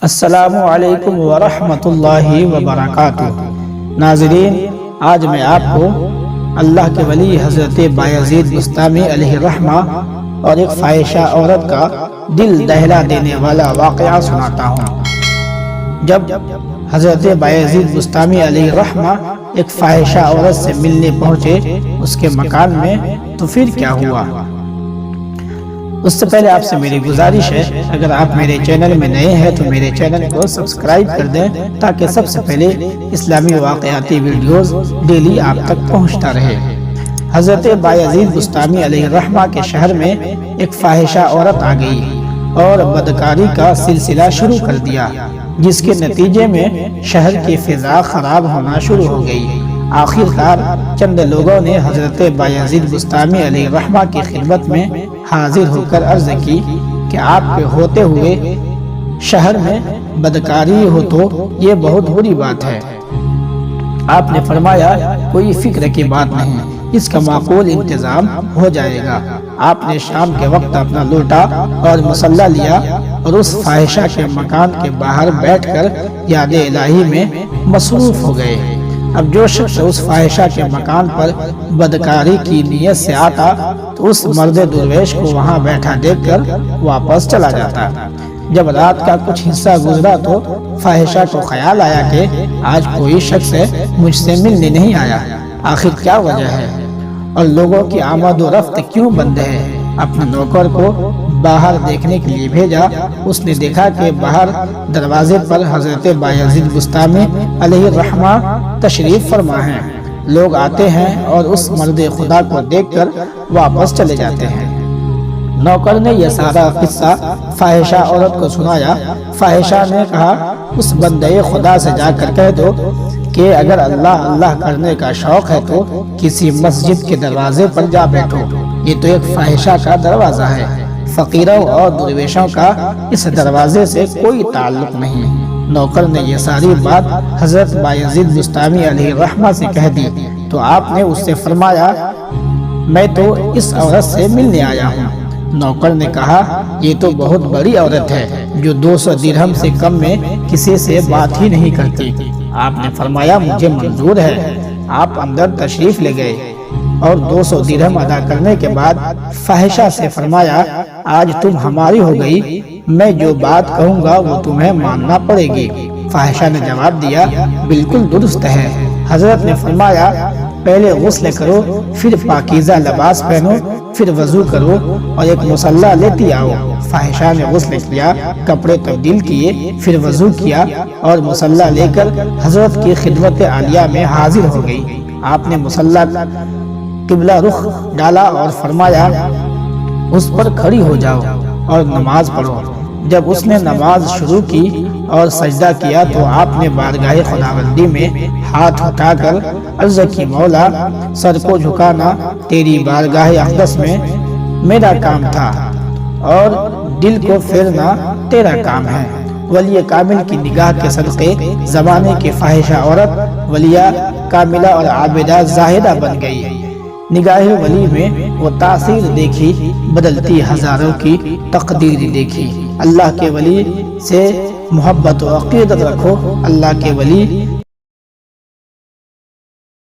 السلام علیکم ورحمۃ اللہ وبرکاتہ۔ ناظرین، آج میں آپ کو اللہ کے ولی حضرت بایزید بسطامی علیہ الرحمہ اور ایک فاحشہ عورت کا دل دہلا دینے والا واقعہ سناتا ہوں۔ جب حضرت بایزید بسطامی علیہ الرحمہ ایک فاحشہ عورت سے ملنے پہنچے اس کے مکان میں، تو پھر کیا ہوا؟ اس سے پہلے آپ سے میری گزارش ہے، اگر آپ میرے چینل میں نئے ہیں تو میرے چینل کو سبسکرائب کر دیں تاکہ سب سے پہلے اسلامی واقعاتی ویڈیوز ڈیلی آپ تک پہنچتا رہے۔ حضرت بایزید بسطامی علیہ الرحمہ کے شہر میں ایک فاحشہ عورت آ گئی اور بدکاری کا سلسلہ شروع کر دیا، جس کے نتیجے میں شہر کی فضا خراب ہونا شروع ہو گئی۔ آخر کار چند لوگوں نے حضرت بایزید بسطامی علیہ الرحمہ کی خدمت میں حاضر ہو کر عرض کی کہ آپ کے ہوتے ہوئے شہر میں بدکاری ہو تو یہ بہت بری بات ہے۔ آپ نے فرمایا کوئی فکر کی بات نہیں، اس کا معقول انتظام ہو جائے گا۔ آپ نے شام کے وقت اپنا لوٹا اور مصلی لیا اور اس فاحشہ کے مکان کے باہر بیٹھ کر یاد الہی میں مصروف ہو گئے۔ اب جو شخص اس فاحشہ کے مکان پر بدکاری کی نیت سے آتا تو اس مرد درویش کو وہاں بیٹھا دیکھ کر واپس چلا جاتا۔ جب رات کا کچھ حصہ گزرا تو فاحشہ کو خیال آیا کہ آج کوئی شخص مجھ سے ملنے نہیں آیا، آخر کیا وجہ ہے اور لوگوں کی آمد و رفت کیوں بند ہے۔ اپنے نوکر کو باہر دیکھنے کے لیے بھیجا۔ اس نے دیکھا کہ باہر دروازے پر حضرت بایزید بسطامی علیہ الرحمہ تشریف فرما ہیں۔ لوگ آتے ہیں اور اس مرد خدا کو دیکھ کر واپس چلے جاتے ہیں۔ نوکر نے یہ سارا قصہ فاحشہ عورت کو سنایا۔ فاحشہ نے کہا اس بندے خدا سے جا کر کہہ دو کہ اگر اللہ اللہ کرنے کا شوق ہے تو کسی مسجد کے دروازے پر جا بیٹھو، یہ تو ایک فاحشہ کا دروازہ ہے، فقیروں اور درویشوں کا اس دروازے سے کوئی تعلق نہیں۔ نوکر نے یہ ساری بات حضرت بایزید بسطامی علیہ الرحمہ سے کہہ دی تو آپ نے اس سے فرمایا میں تو اس عورت سے ملنے آیا ہوں۔ نوکر نے کہا یہ تو بہت بڑی عورت ہے جو 200 درہم سے کم میں کسی سے بات ہی نہیں کرتی۔ آپ نے فرمایا مجھے منظور ہے۔ آپ اندر تشریف لے گئے اور 200 درہم ادا کرنے کے بعد فاحشہ سے فرمایا آج تم ہماری ہو گئی، میں جو بات کہوں گا وہ تمہیں ماننا پڑے گی۔ فاحشہ نے جواب دیا بالکل درست ہے۔ حضرت نے فرمایا پہلے غسل کرو، پھر پاکیزہ لباس پہنو، پھر وضو کرو اور ایک مصلی لیتی آؤ۔ فاحشہ نے غسل کیا، کپڑے تبدیل کیے، پھر وضو کیا اور مصلی لے کر حضرت کی خدمت عالیہ میں حاضر ہو گئی۔ آپ نے مصلی قبلہ رخ ڈالا اور فرمایا اس پر کھڑی ہو جاؤ اور نماز پڑھو۔ جب اس نے نماز شروع کی اور سجدہ کیا تو آپ نے بارگاہ خداوندی میں ہاتھ اٹھا کر عرض کی مولا سر کو جھکانا تیری بارگاہ اقدس میں میرا کام تھا اور دل کو پھیرنا تیرا کام ہے۔ ولی کامل کی نگاہ کے صدقے زمانے کی فاحشہ عورت ولیہ کاملہ اور عابدہ زاہدہ بن گئی۔ نگاہ ولی میں وہ تاثیر دیکھی، بدلتی ہزاروں کی تقدیر دیکھی۔ اللہ کے ولی سے محبت و عقیدت رکھو، اللہ کے ولی